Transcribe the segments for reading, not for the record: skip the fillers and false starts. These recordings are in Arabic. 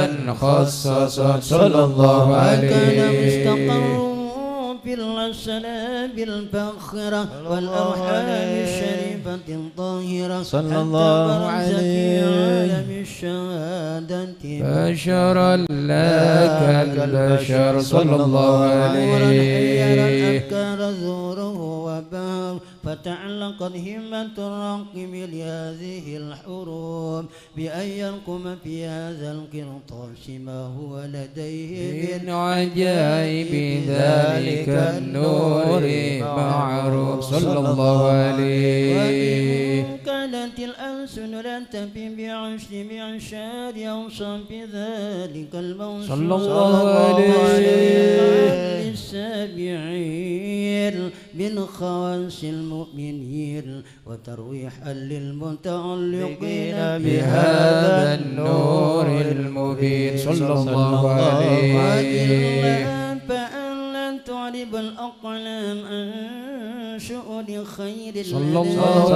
من خصص صلى الله عليه في الأسلاب الفاخرة والأرحام الشريفة الطاهرة صلى الله عليه في عالم الشهادة بشرا لك البشر صلى الله عليه أذكر زوره وباب فتعلقت همة الراقب لهذه الحروب بأن يرقم في هذا القرطاس ما هو لديه من عجائب ذلك النور معروف صلى الله عليه كانت الألسن لا تفي بعشر معشار أوصى بذلك الموصول صلى الله عليه للسابعين من خواص المؤمنين وترويحا للمتعلقين بهذا النور المبين صلى الله عليه فأن لن تعرب الأقلام عن شؤون خير صلى الله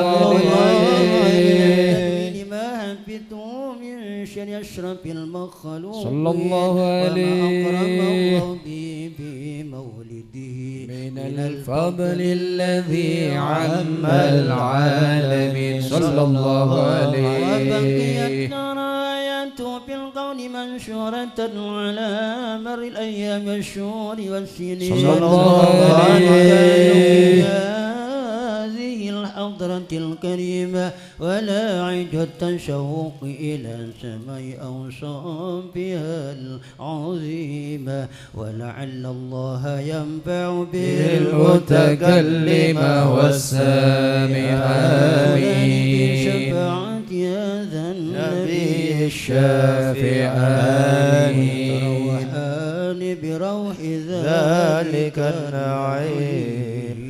عليه لما هبته من شر أشرف المخلوق صلى الله عليه وما أكرم الله به بمولده من الفضل الذي عم العالمين صلى الله عليه وبقيت رايته في القول منشورة على مر الأيام والشهور والسنين صلى الله عليه هذه الحضرة الكريمة ولا عجب التشوق إلى سماء أوصافها العظيمة ولعل الله ينفع به المتكلم والسامع آمين شفاعة هذا النبي الشافع آمين روحان بروح ذلك النعيم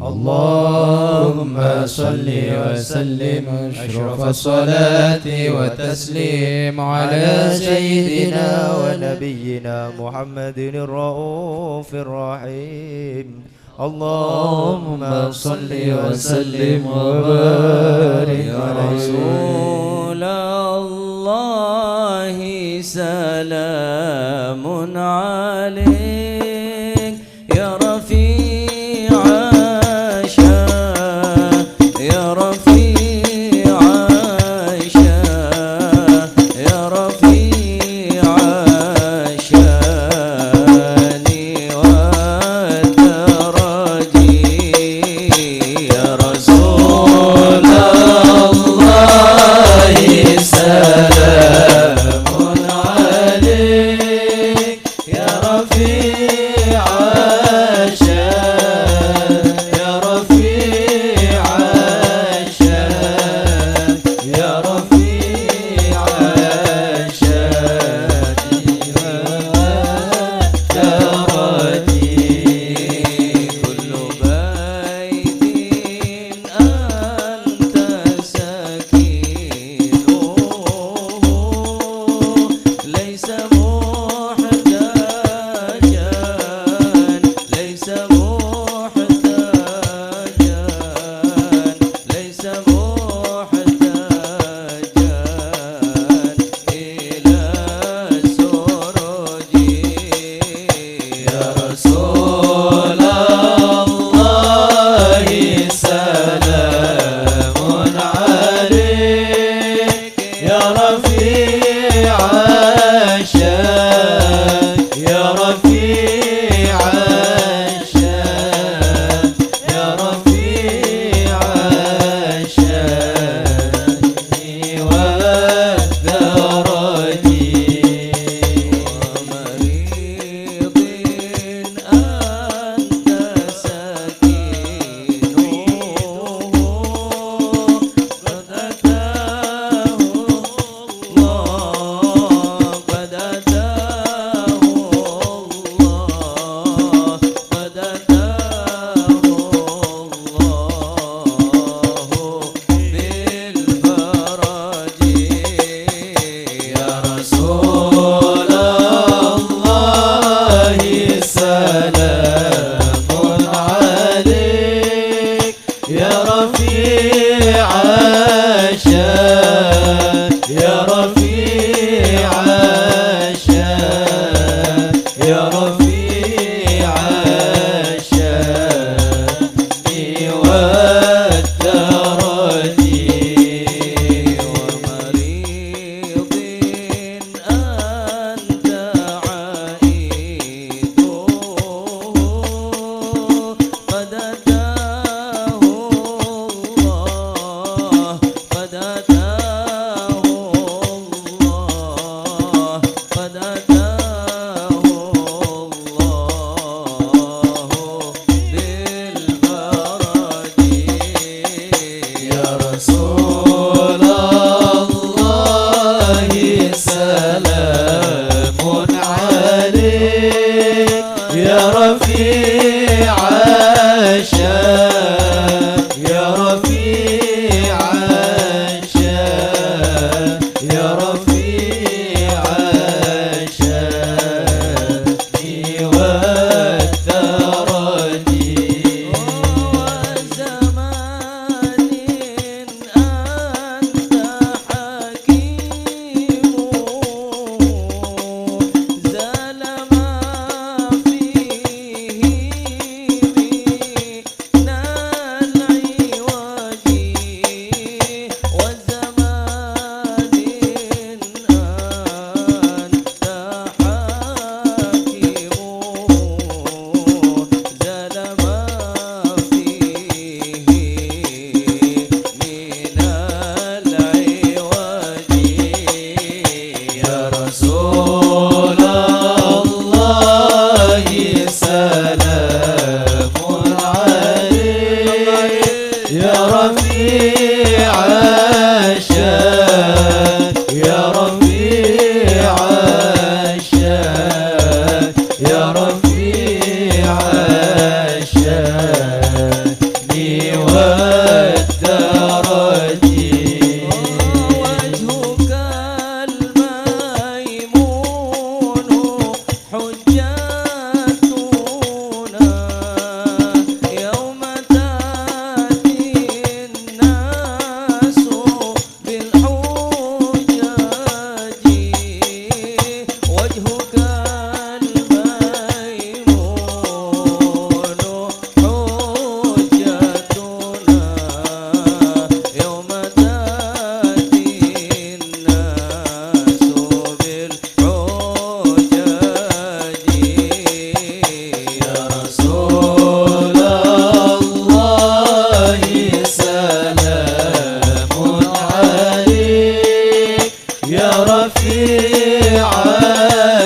اللهم صل وسلم أشرف الصلاة وتسليم على سيدنا ونبينا محمد الرؤوف الرحيم اللهم صل وسلم وبارك على رسول الله سلام عليك يا رفيع يا رفيع يا رفيع الشان والدرج يا رسول الله سلام عليك يا رفيع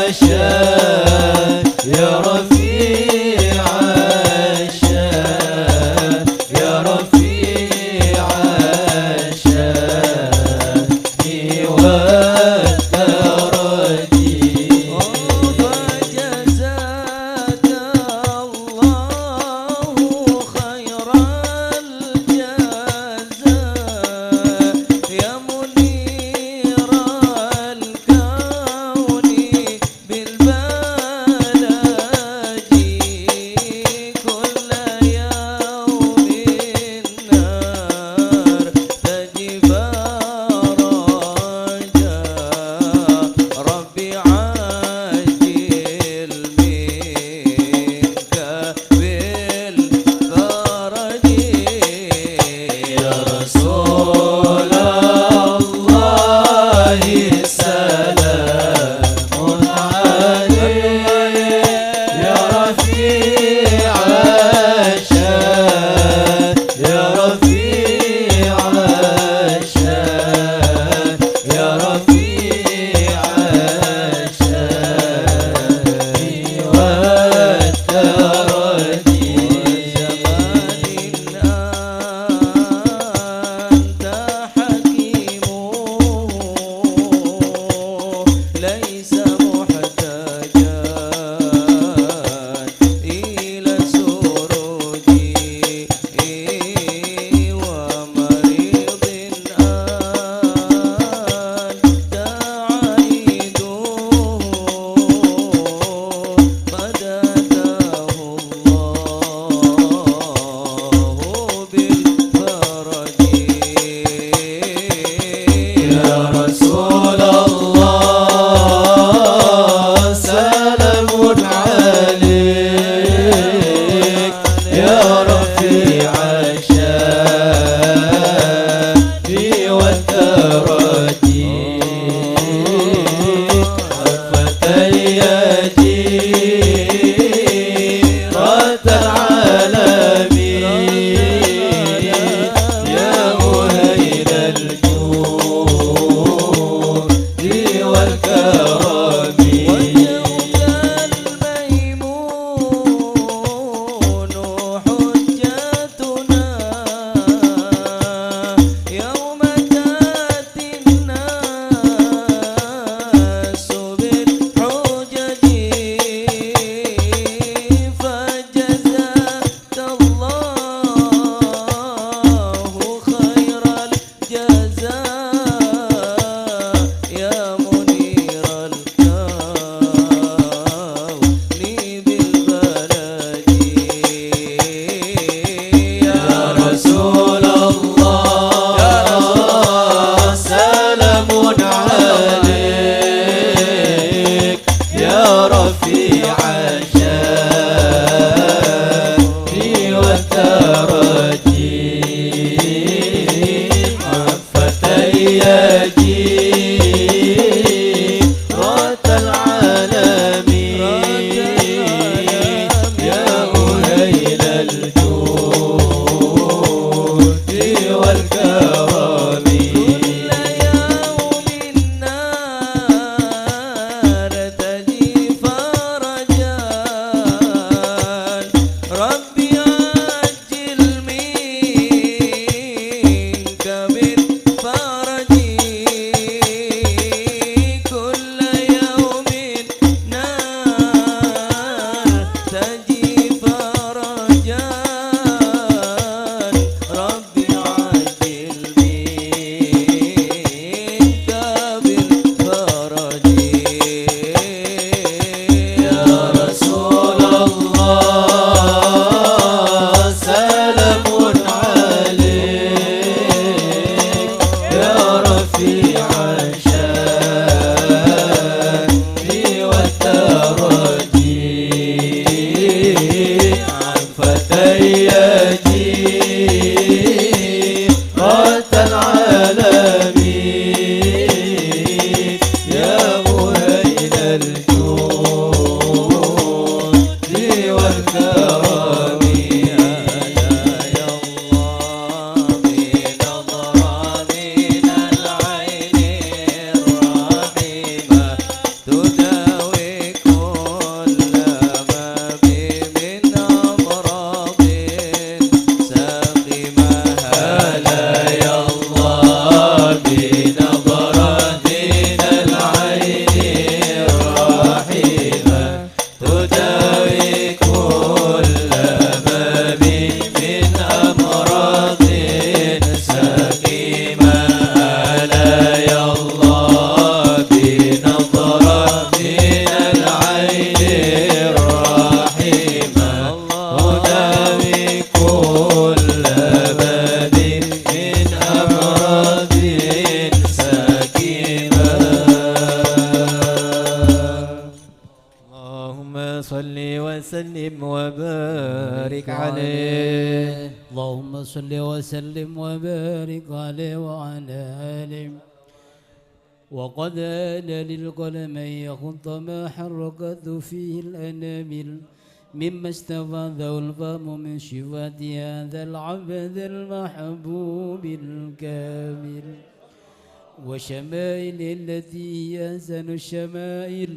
الشان يا رفيع الشان يا رفيع الشان والدرج فجزاك الله خير الجزاء يا منير الكون بالبلد كل يوم النار تجف رجا ربي عاجل منك بالفرج يا رسول الله سلام عليك يا رفيع الشان يا رفيع الشان يا رفيع الشان والدرج أنت حكيم ليس محتاجا إلى سرودي ومريض أنت عيد قد أتاه الله بالفرج يا رسول الله سلام عليك يا رفيع الشان والدرج عفة اليتيرة العالمين يا مهيل الجود والكرم وجهك الميمون حجتنا يوم تأتي الناس بالحجج فجزاك الله خير الجزاء يا منير الكون صل وسلم وبارك عليه. اللهم صل وسلم وبارك عليه وعلى آله. وقد آن للقلم أن يخط ما حركته فيه الأنامل مما استفاده الفهم من صفات هذا العبد المحبوب الكامل وشمائل التي هي أحسن الشمائل.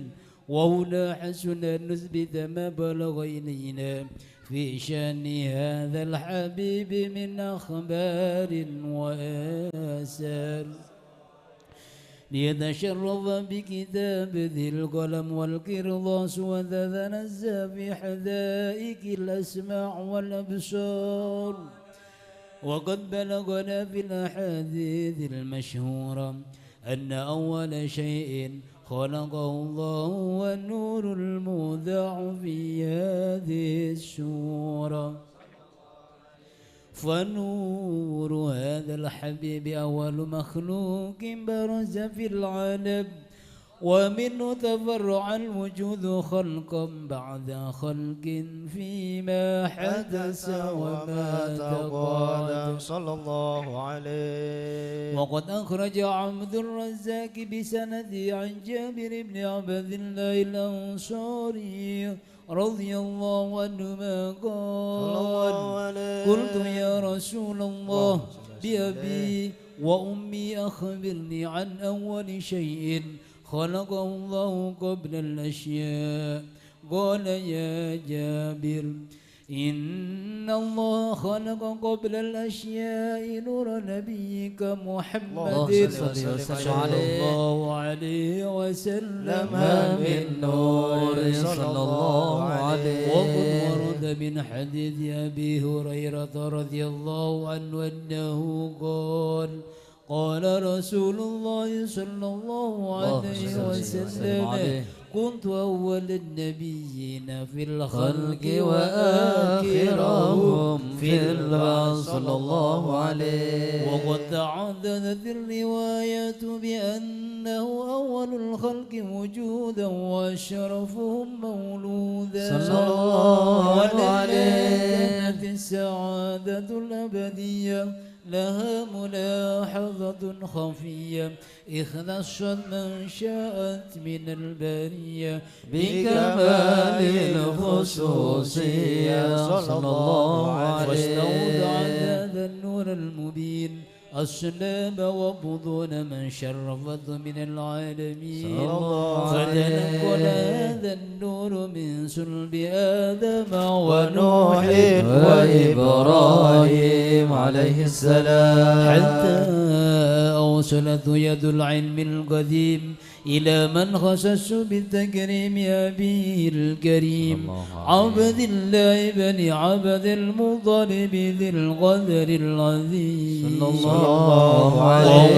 وهنا حسن أن نثبت ما بلغ إلينا في شأن هذا الحبيب من أخبار وآثار ليتشرف بكتاب ذي القلم والقرطاس وتتنزه في حدائق الأسماع والأبصار. وقد بلغنا في الأحاديث المشهورة أن أول شيء خلقه الله والنور المودع في هذه السورة. فنور هذا الحبيب أول مخلوق برز في العالم ومنه تفرع الوجود خلقا بعد خلق فيما حدث وما تقادم صلى الله عليه. وقد أخرج عبد الرزاق بسنده عن جابر بن عبد الله الأنصاري رضي الله عنهما قال قلت يا رسول الله بأبي وأمي أخبرني عن أول شيء خلقه الله قبل الأشياء. قال يا جابر إن الله خلق قبل الأشياء نور نبيك محمد صلى الله عليه وسلم من نور صلى الله عليه. وقد ورد من حديث أبي هريرة رضي الله عنه أنه قال قال رسول الله صلى الله عليه وسلم كنت أول النبيين في الخلق وآخرهم في البعث صلى الله عليه. وقد تعددت الروايات بأنه أول الخلق وجودا وأشرفهم مولودا صلى الله عليه. كانت السعادة الأبدية لها ملاحظة خفية اختصت من شاءت من البرية بكمال الخصوصية صلى الله عليه. واستودع هذا النور المبين السلام وبطون من شرفت من العالمين فتنقل هذا النور من صلب آدم ونوح وإبراهيم عليه السلام حتى أوصلت يد العلم القديم إلى من خصص بالتكريم أبيه الكريم عبد الله بن عبد المطلب ذي القدر العظيم صلى الله عليه.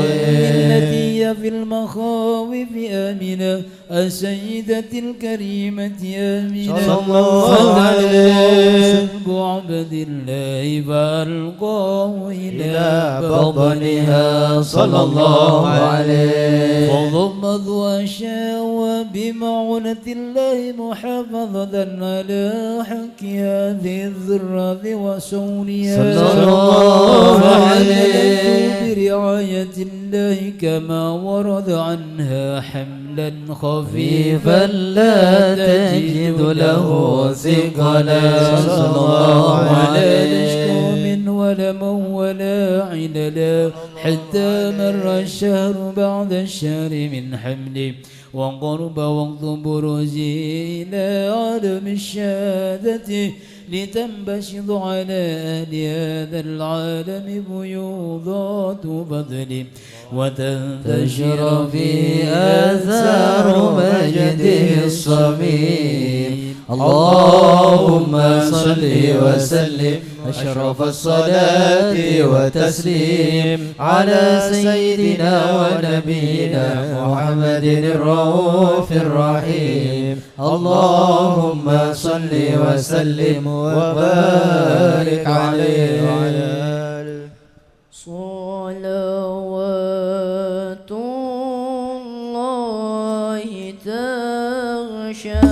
التي في المخاوف آمنة السيدة الكريمة آمنة صلى الله عليه. عبد الله فألقاه إلى بطنها صلى الله عليه. فضمت وشاوى بمعونة الله محافظة على حق هذه الذرة وصونها صلى الله عليه. برعاية الله كما ورد عنها حملا خفيفا لا تجد له ثقلا صلى الله عليه. ولا من ولا عللا حتى مر الشهر بعد الشهر من حمله وقرب وقت بروزه إلى عالم الشهادة لتنبسط على أهل هذا العالم بيوضات فضل وتنتشر في آثار مجده الصميم. اللهم صل وسلم أشرف الصلاة وتسليم على سيدنا ونبينا محمد الرؤوف الرحيم. اللهم صل وسلم وبارك عليه وعلى آله. صلوات الله تغشى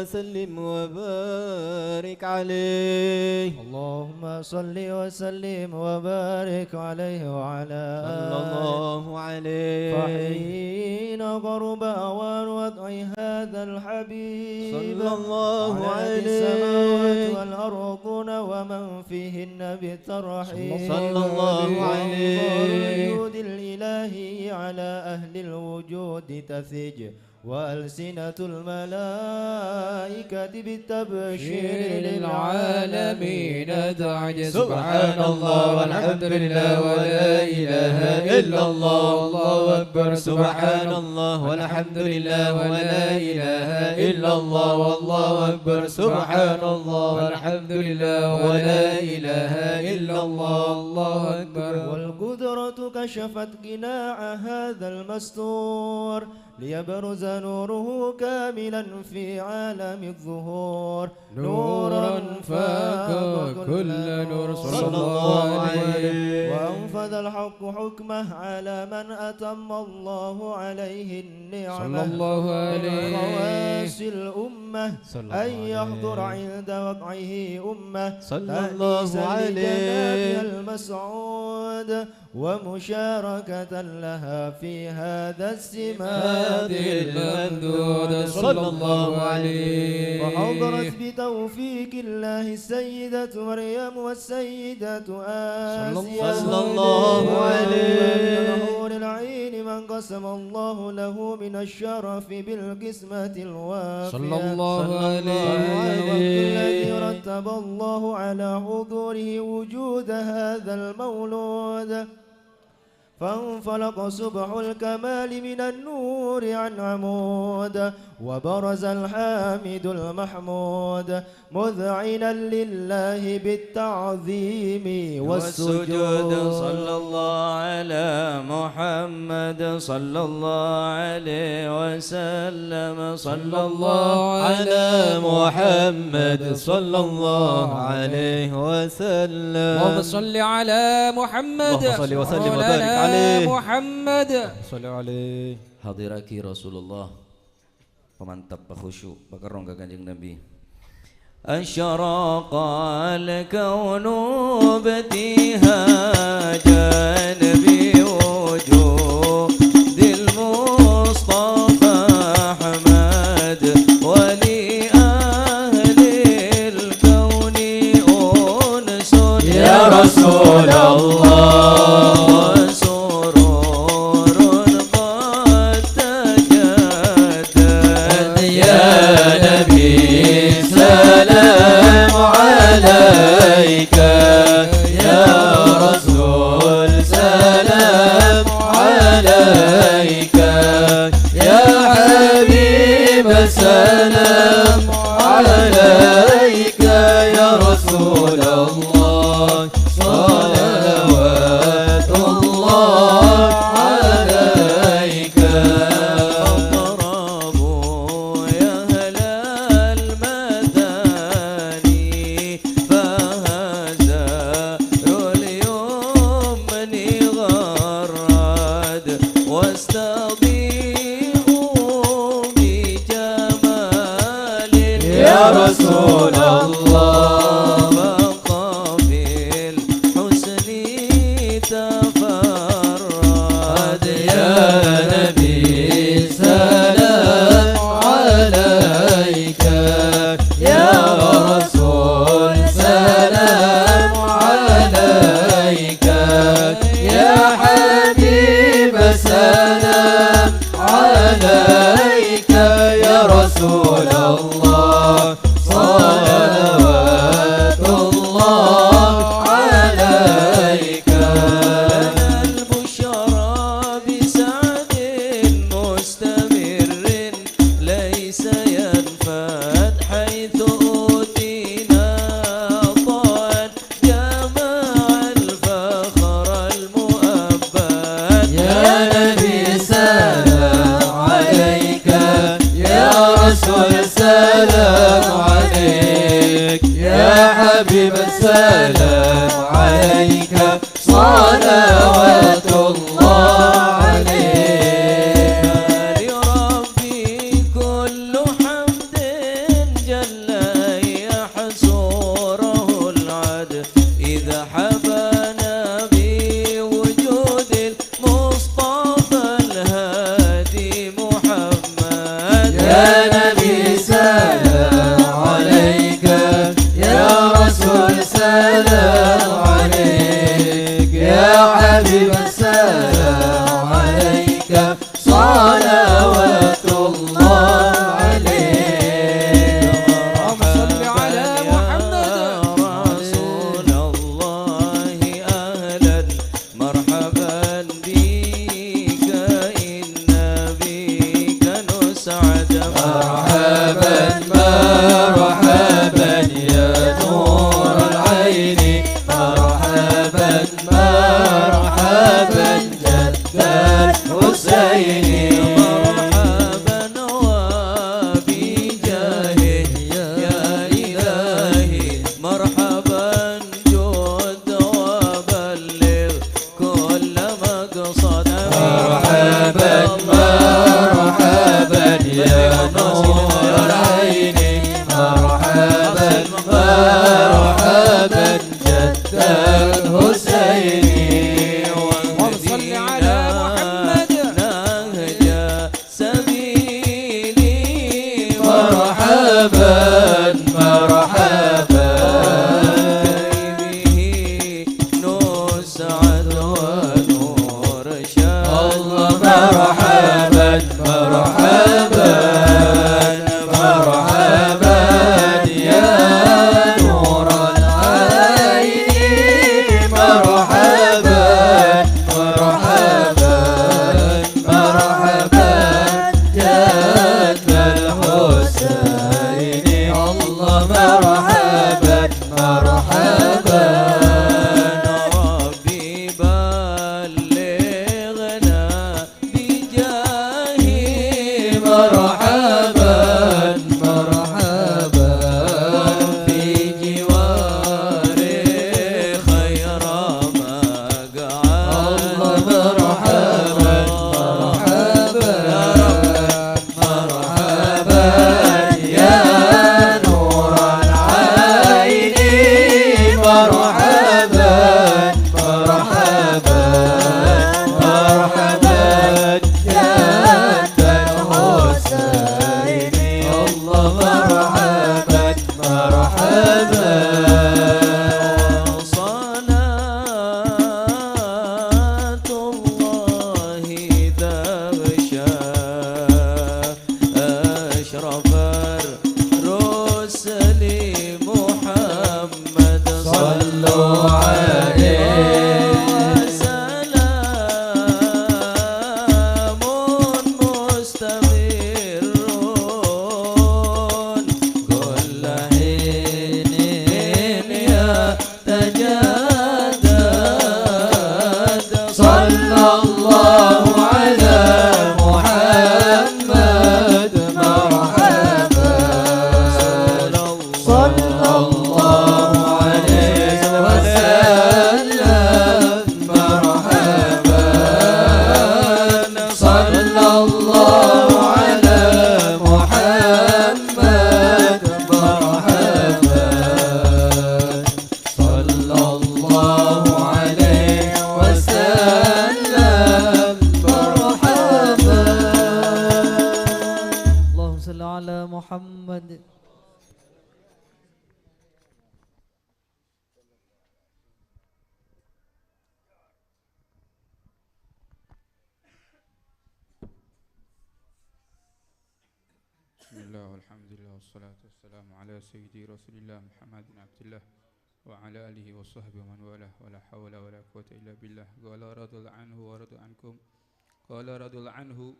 وسلم وبارك عليه. اللهم صل وسلم وبارك عليه وعلى صلى الله عليه. فحين غرب أوان وضع هذا الحبيب صلى الله عليه. السماوات والأرضون ومن فيهن بالترحيب صلى الله عليه. والوجود الإلهي على أهل الوجود تثج وألسنة الملائكة بالتبشير للعالمين تعج. سبحان الله والحمد لله ولا إله إلا الله والله أكبر. سبحان الله والحمد لله ولا إله إلا الله والله أكبر. سبحان الله والحمد لله ولا إله إلا الله والله أكبر. والقدرة كشفت قناع هذا المستور ليبرز نوره كاملا في عالم الظهور نورا فاق كل نور صلى الله عليه. وأنفذ الحق حكمه على من أتم الله عليه النعمة صلى الله عليه. من خواص الأمة أن يحضر عند وقعه أمة صلى الله عليه. المسعود ومشاركة لها في هذا السماد الممدود صلى الله عليه. وحضرت بتوفيق الله السيدة مريم والسيدة آسيا صلى الله عليه. من الحور العين من قسم الله له من الشرف بالقسمة الوافية صلى الله الوقت الذي عليه. رتب الله على حضوره وجود هذا المولود فانفلق صبح الكمال من النور عن عمود وبرز الحامد المحمود مذعنا لله بالتعظيم والسجود. صلى الله على محمد صلى الله عليه وسلم صلى الله على محمد صلى الله عليه وسلم. اللهم صل على محمد اللهم صل وسلم وبارك مولانا عليه. محمد. صلى عليه. Hadiraki Rasulullah pemantap khusyuk bakarong ka Kanjeng Nabi. Asyaraqa al-kaunu btihajan bi wujudil Mustafa Ahmad wa li ahlil kauni unsun Ya Rasulullah. عليك يا رسول سلام عليك يا حبيب سلام عليك يا رسول الله صلوات الله عليك. اضربوا يا أهل المداني فهزار اليمن غرد واستضيئوا بجمال يا رسول الله بقى في الحسن تفرد يا نبي سلام عليك يا رسول سلام عليك يا حبيب سلام عليك يا رسول الله صلوات الله عليك. البشرى بسعد مستمر ليس ينفد حيث أوتينا طال جمع الفخر المؤبد يا نبي سلام عليك يا رسول سلام عليك يا حبيب سلام عليك صلوات الله عليك. لربي كل حمد جل يحصره العد إذا حبانا بوجود المصطفى الهادي محمد يا نبي سلام عليك يا رسول سلام عليك يا حبيب سلام عليك صلوات الله عليك. اللهم صل على محمد. رسول الله أهلا مرحبا بك إن بك نسعد مرحبا مرحبا في جواري خير مقعد مرحبا مرحبا مرحبا يا نور العين مرحبا مرحبا مرحبا يا الحسين الله مرحبا مرحبا صلاة الله تغشى أشرف الرسل محمد صلوا عليه سلام مستمر كل حين يتجدد صلى الله على محمد مرحبا صلى الله عليه وسلم مرحبا صلى الله على محمد مرحبا صلى الله عليه وسلم مرحبا اللهم صل على محمد بسم الله والحمد لله والصلاة والسلام على سيدي رسول الله محمد بن عبد الله وعلى آله وصحبه ومن والاه ولا حول ولا قوة إلا بالله قال رضي الله عنه ورضي عنكم قال رضي الله عنه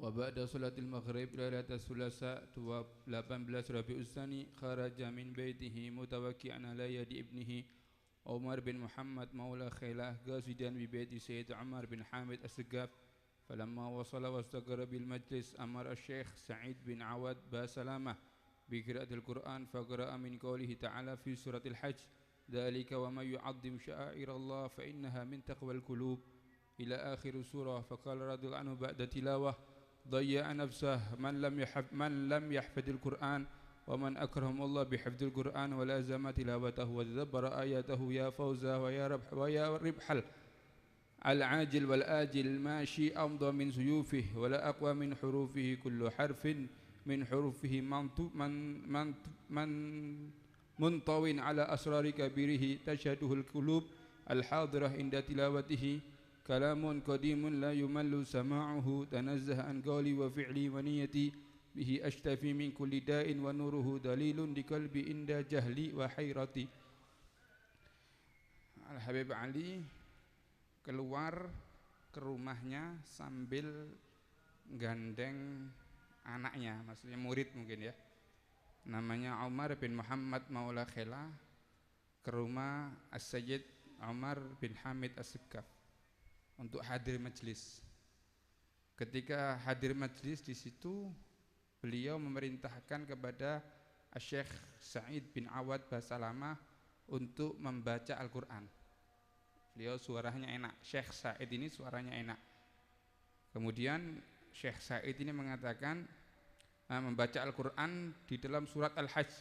وبعد صلاة المغرب ليلة الثلاثاء 18 ربيع الثاني خرج من بيته متوكئا على يد ابنه عمر بن محمد مولى خيله قاصدا ببيت سيد عمر بن حامد السقاف فلما وصل واستقر بالمجلس أمر الشيخ سعيد بن عواد بسلامة بقراءة القرآن فقرأ من قوله تعالى في سورة الحج ذلك ومن يعظم شعائر الله فإنها من تقوى القلوب إلى آخر سورة. فقال رضي الله عنه بعد تلاوة ضيع نفسه من لم يحفظ القرآن ومن أكرم الله بحفظ القرآن ولازم تلاوته وتدبر آياته يا فوزه ويا ربح العاجل والآجل ماشي أمضى من سيوفه ولا أقوى من حروفه كل حرف من حروفه منطو على أسرار كبيره تشهده القلوب الحاضرة عند تلاوته كلام قديم لا يمل سماعه تنزه عن قولي وفعلي ونيتي به أشتفي من كل داء ونوره دليل لقلبي عند جهلي وحيرتي. Al-Habib Ali keluar ke rumahnya sambil gandeng anaknya, maksudnya murid mungkin ya, namanya Umar bin Muhammad Maula Khela, ke rumah As-Sayyid Umar bin Hamid As-Sikkaf untuk hadir majlis. Ketika hadir majlis di situ beliau memerintahkan kepada Syekh Sa'id bin Awad Basalamah untuk membaca Al-Quran. Beliau suaranya enak, Syekh Sa'id ini suaranya enak. Kemudian Syekh Sa'id ini mengatakan membaca Al-Quran di dalam surat Al-Hajj.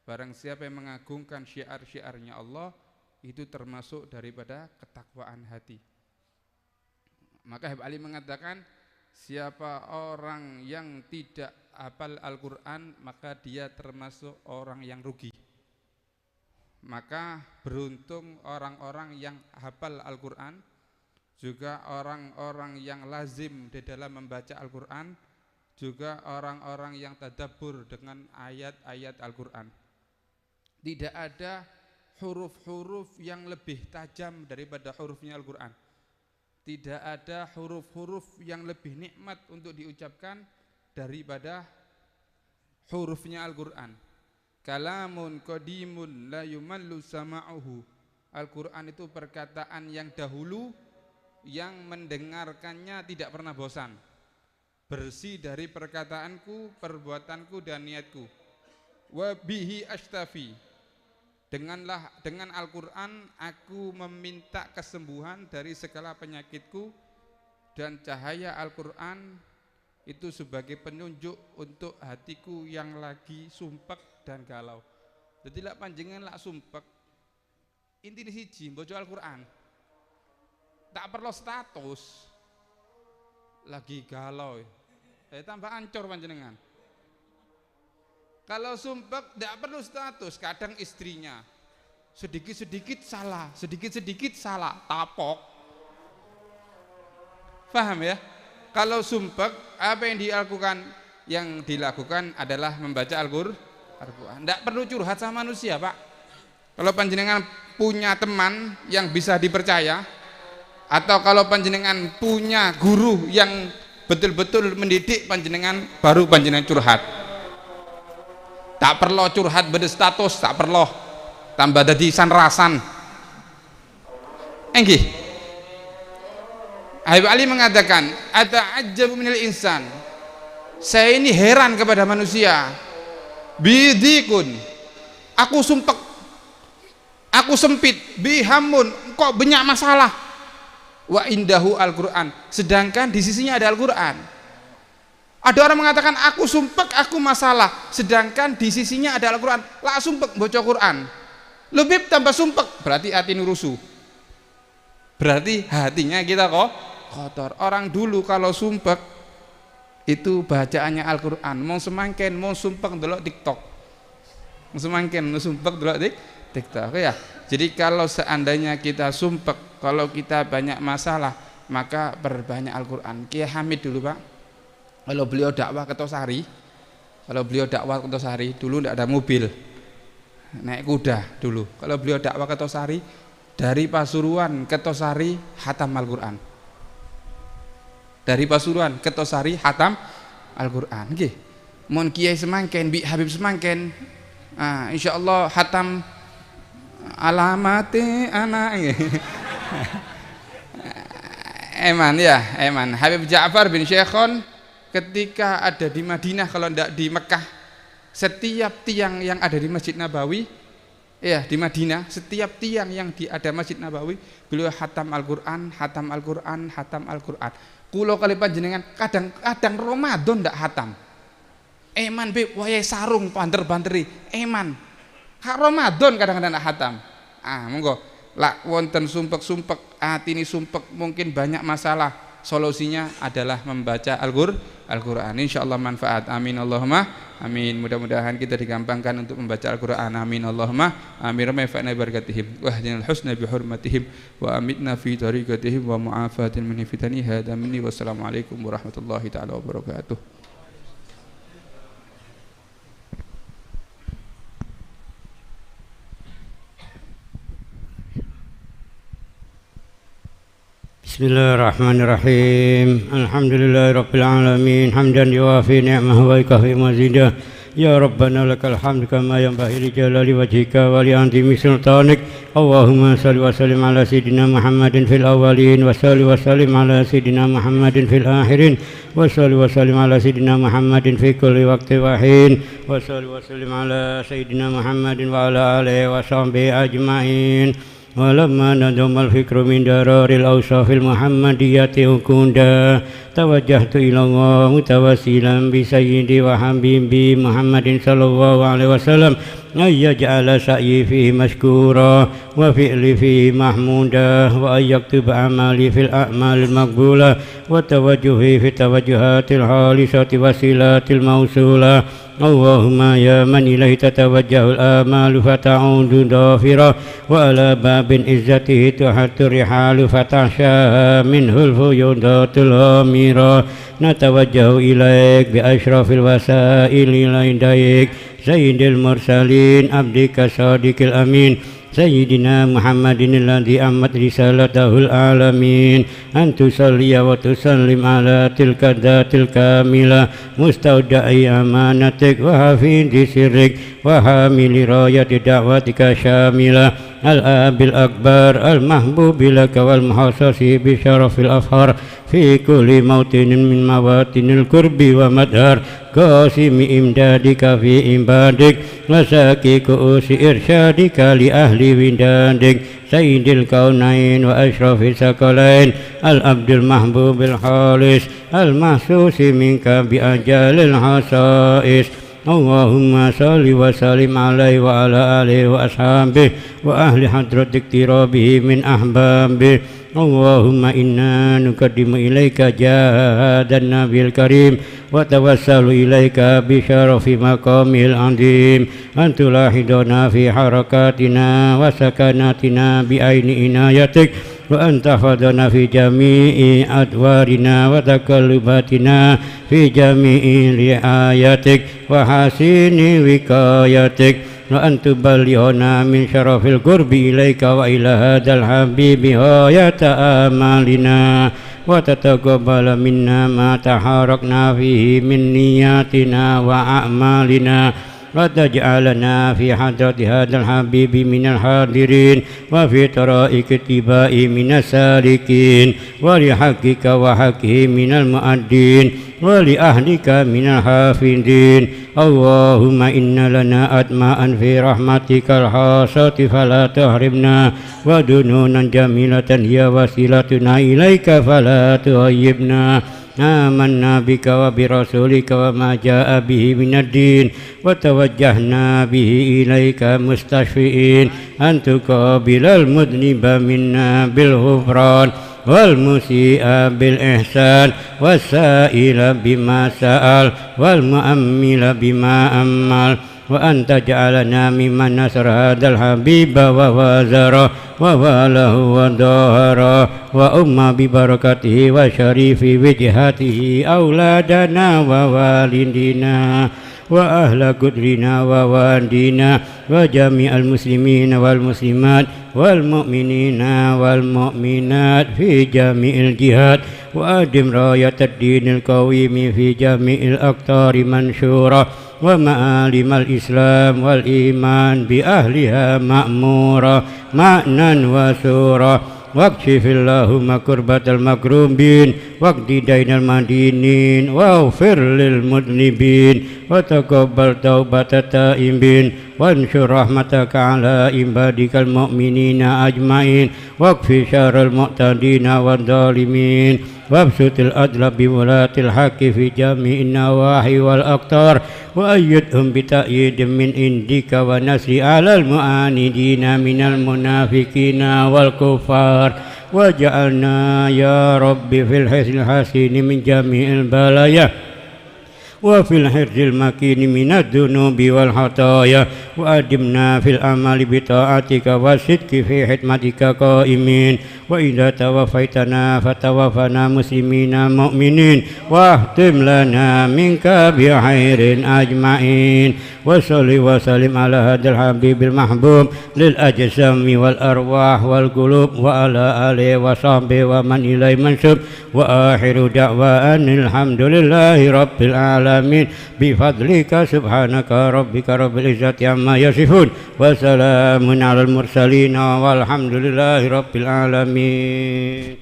Barang siapa yang mengagungkan syiar-syiarnya Allah, itu termasuk daripada ketakwaan hati. Maka Habib Ali mengatakan, siapa orang yang tidak hafal Al-Quran, maka dia termasuk orang yang rugi. Maka beruntung orang-orang yang hafal Al-Quran, juga orang-orang yang lazim di dalam membaca Al-Quran, juga orang-orang yang tadabbur dengan ayat-ayat Al-Quran. Tidak ada huruf-huruf yang lebih tajam daripada hurufnya Al-Quran. Tidak ada huruf-huruf yang lebih nikmat untuk diucapkan daripada hurufnya Al-Quran. Kalamun qadimun la yumallu sama'uhu. Al-Quran itu perkataan yang dahulu, yang mendengarkannya tidak pernah bosan. bersih dari perkataanku, perbuatanku dan niatku. Wa bihi astafi, dengan Al-Quran aku meminta kesembuhan dari segala penyakitku, dan cahaya Al-Quran itu sebagai penunjuk untuk hatiku yang lagi sumpek dan galau. Jadi lak panjenengan lak sumpek, intine siji maca Al-Quran, tak perlu status lagi galau, tambah ancur panjenengan. Kalau sumpek tidak perlu status. Kadang istrinya sedikit-sedikit salah, tapok. Paham ya? Kalau sumpek, apa yang dilakukan? Yang dilakukan adalah membaca Al-Quran. Tidak perlu curhat sama manusia, Pak. Kalau panjenengan punya teman yang bisa dipercaya, atau kalau panjenengan punya guru yang betul-betul mendidik panjenengan, baru panjenengan curhat. Tak perlu curhat berstatus, tak perlu tambah dadi sanrasan. Enggih. Habib Ali mengatakan, ata'ajjabu minal insan. Saya ini heran kepada manusia. Bidikun. Aku sumpek. Aku sempit. Bihamun. Kok banyak masalah. Wa indahu Al-Quran. Sedangkan di sisinya ada Al-Quran. Ada orang mengatakan aku sumpek, aku masalah, sedangkan di sisinya ada Al-Quran. Lah sumpek baca Quran, lebih tambah sumpek, berarti hati nurusu, berarti hatinya kita kok kotor. Orang dulu kalau sumpek itu bacaannya Al-Quran, mau semangken mau sumpek delok TikTok, mau semangken mau sumpek delok TikTok ya. Jadi kalau seandainya kita sumpek, kalau kita banyak masalah, maka perbanyak Al-Quran. Kiai Hamid dulu, Pak, kalau beliau dakwah ke Tosari, dulu tidak ada mobil, naik kuda dulu. Kalau beliau dakwah ke Tosari, dari Pasuruan ke Tosari hatam Al-Quran. Dari Pasuruan ke Tosari hatam Al-Quran. Nggih. Mun kiai semangken, bi Habib semangken, insyaallah hatam alamati anak. Eman ya, eman. Habib Ja'far bin Syekhon ketika ada di Madinah, kalau tidak di Mekah, setiap tiang yang ada di Masjid Nabawi, ya di Madinah, setiap tiang yang ada Masjid Nabawi, beliau hatam Al-Quran, hatam Al-Quran, hatam Al-Quran. Kulo kali panjenengan kadang Ramadan ndak hatam. Eman beb, wayai sarung banter-banteri, eman. Hak Ramadan kadang-kadang ndak hatam. Monggo, lak wonten sumpek-sumpek, atini sumpek, mungkin banyak masalah. Solusinya adalah membaca Al-Quran. Insyaallah manfaat. Amin Allahumma amin. Mudah-mudahan kita digampangkan untuk membaca Al-Quran. Amin Allahumma amin. Ramai barakatihim wa ahdinal husna bi hurmatihim wa amitna fi tariqatihim wa mu'afatin min fitani hadza minni. Wassalamualaikum warahmatullahi taala wabarakatuh. Bismillahirrahmanirrahim. Alhamdulillahirabbil alamin, hamdan yuwafi ni'mahu wa yukafi mazidah. Ya Rabbana lakal hamd kama yanbaghi li jalali wajhika wa li 'azimi sultanik. Allahumma shalli wa sallim ala sayidina Muhammadin fil awwalin wa shalli wa sallim ala sayidina Muhammadin fil akhirin wa shalli wa sallim ala sayidina Muhammadin fi kulli waqtin wa hin wa shalli wa sallim ala sayidina Muhammadin wa ala alihi wa sahbihi ajma'in. ولما ندم الفكر من درار الأوصاف المحمدية وكندا توجهت إلى الله متوسلا بسيدي وحبيبي محمد صلى الله عليه وسلم أن يجعل سعيي فيه مشكورا وفعلي فيه محمودا وأن يكتب أعمالي في الأعمال المقبولة وتوجهي في التوجهات الخالصة والصلات الموصولة. اللهم يا من إليه تتوجه الآمال فتعود ضافرة وعلى باب عزته تحت الرحال فتعشى منه الفيوضات الغامرة. نتوجه إليك بأشرف الوسائل إليك سيد المرسلين عبدك الصادق الأمين سيدنا محمد الذي أمت رسالته العالمين أن تصلي وتسلم على تلك الذات الكاملة مستودع أمانتك وحفيظ سرك وحامل راية دعوتك شاملة الآب الأكبر المحبوب لك والمحصص بشرف الأفخار في كل موطن من مواطن القرب ومدار قاسم إمدادك في إمبادك وساكي كؤوس إرشادك لأهل ودادك سيد الكونين وأشرف الثقلين العبد المحبوب الخالص المحسوس منك بأجال الخصائص اللهم صل وسلم عليه وعلى آله وأصحابه وأهل حضرة اقترابه من أحبابه اللهم إنا نقدم إليك جاد النبي الكريم وتوسل إليك بشرف مقامه العظيم أن تلاحظنا في حركاتنا وسكناتنا بعين عنايتك وأن تحفظنا في جميع أدوارنا وتقلباتنا في جميع رعايتك وحسين وقايتك وأن تبلغنا من شرف القرب إليك وإلى هذا الحبيب غاية آمالنا وتتقبل منا ما تحركنا فيه من نياتنا وأعمالنا وتجعلنا في حضرة هذا الحبيب من الحاضرين وفي طرائق اتباع من السالكين ولحقك وحقه من المؤدين ولأهلك من الحافظين اللهم إن لنا أدماء في رحمتك الخاصة فلا تحرمنا ودنونا جميلة هي وسيلتنا إليك فلا تغيبنا آمنا بك وبرسولك وما جاء به من الدين وتوجهنا به إليك مستشفئين أن تقابل المذنب منا بالغفران والمسيء بالإحسان والسائل بما سأل والمؤمل بما أمل وأن تجعلنا ممن نصر هذا الحبيب ووازره وواله وظهره وأم ببركته وشريف وجهته أولادنا ووالدنا وأهل قدرنا ووالدينا وجميع المسلمين والمسلمات والمؤمنين والمؤمنات في جميع الجهات وأدم راية الدين القويم في جميع الأقطار منشورة ومعالم الإسلام والإيمان بأهلها مأمورة معنى وسورة واكشف اللهم كربة المكروبين واقض دين المدينين واغفر للمذنبين وتقبل توبة التائبين وانشر رحمتك على عبادك المؤمنين أجمعين واكف شر المعتدين والظالمين وابسط الأدل بولاة الحق في جميع النواحي والأقطار وأيدهم بتأييد من عندك ونصر على المعاندين من المنافقين والكفار واجعلنا يا رب في الحسن الحسين من جميع البلايا وفي الحرز المكين من الذنوب والخطايا وأدمنا في الأمل بطاعتك والصدق في حكمتك قائمين وإذا توفيتنا فتوفنا مسلمين مؤمنين واختم لنا منك بخير أجمعين وصل وسلم على هذا الحبيب المحبوب للأجسام والأرواح والقلوب وعلى آله وصحبه ومن إليه منسوب وآخر دعوة أن الحمد لله رب العالمين بفضلك سبحانك ربك رب العزة عما يصفون وسلام على المرسلين والحمد لله رب العالمين.